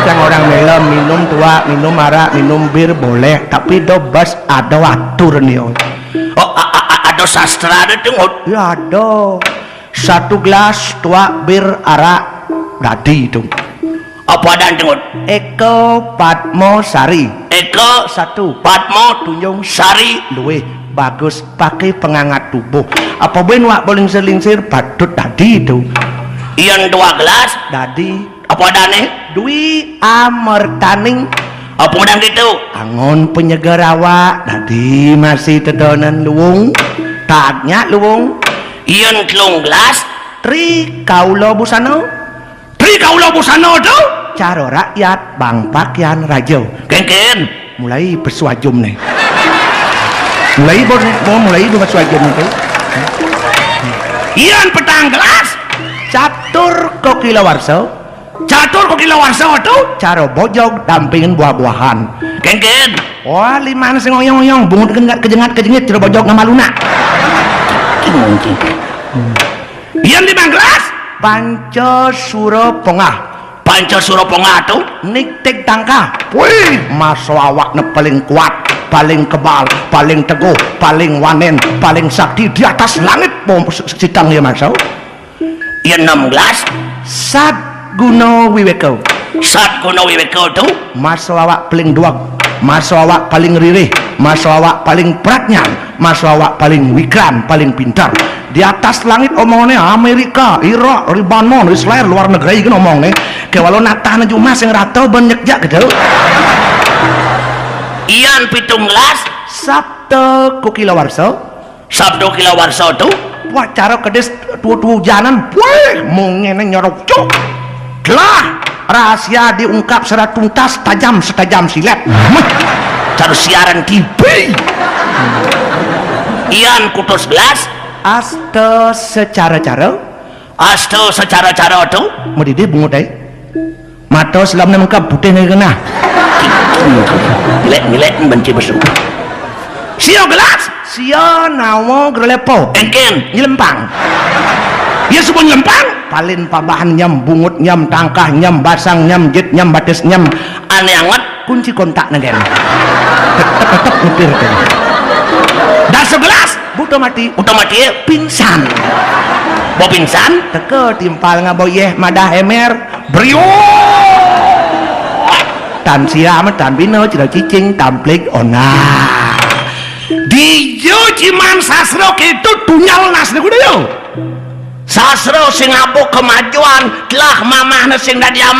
yang orang melo minum tua, minum arak, minum bir boleh, tapi dobas ada atur nih. Oh, ada sastra ada tuh. Ya ada. Satu gelas tua bir arak dadi itu. Apa ada tuh? Eko Patmo Sari. Eko Satu. Patmo Tunjung Sari. luwih bagus pakai penghangat tubuh. Apa ben wak boling selingsir patut dadi itu. Iyan 2 gelas. Dadi Apa ada nih? Dwi Amertaning. Apa udah gitu? Angon penyegar awak dadi masih tedonan luwung. Tagnya luwung. Iyan 3 gelas. Tri Kaulo Busano. Tri kaulah busana tuh. Caro rakyat Bang Pakyan Rajo. Ken. Mulai bersuajum nih. Mulai bersuajum itu. Iyan 4 gelas. Catur Kokilawarso. Catur kok kilo warsa tuh. Caro bojog dampingin buah-buahan. Ken. Wah, limana sing oyong-oyong bungut kejengat caro bojog ngamaluna. Iyan 5 gelas. Panco Suro Pongah. Panca Suropongah tuh. Niktek tangka. Wih, maso awaknya paling kuat, paling kebal, paling teguh, paling wanen, paling sakti di atas langit. Sitang ya maso. Iyan 6 gelas. Sat Guno Wiweko. Sat kuno wiweko tuh. Maso awak paling duag, maso awak paling ririh, maso awak paling pratnya, maso awak paling wikran, paling pintar. Di atas langit omongnya Amerika, Irak, Libanon, Israel, luar negeri kan omongnya. Kayak walau natah na cuma sing rato banyak jak gitu. Iyan 7 gelas. Sabtu Kukilawarso. Sabdo kilo warsa tuh. Wah cara kedes tuh jalan, wah mungkin nyorok cuk. Lah rahasia diungkap secara tuntas, setajam silet. Cara siaran TV. Iyan kutus gelas. Asto secara Asto secara cara tuh. medide bungut deh. Mato selam nangkap putih nih kena. Milek benci besuk. Sio gelas. Sio nawo grelepo. Ken. Nyelempang. Ya sebut lempang. Palin pabahan nyam bungut nyam tangkah nyam basang nyam jet nyam bates nyam Aneh anget. kunci kontak negen. Tetep ngepir kan. Dah segelas. Buto mati. Udah mati ya. Pingsan. Mau pingsan. Teke timpal ngaboyeh madah emer. Brio. Tan siam tan bino cira cicing tamplik ona. Di Ciman sasro itu tunyal nas gue yo. Sasro sing abuk kemajuan telah mamah sing dadi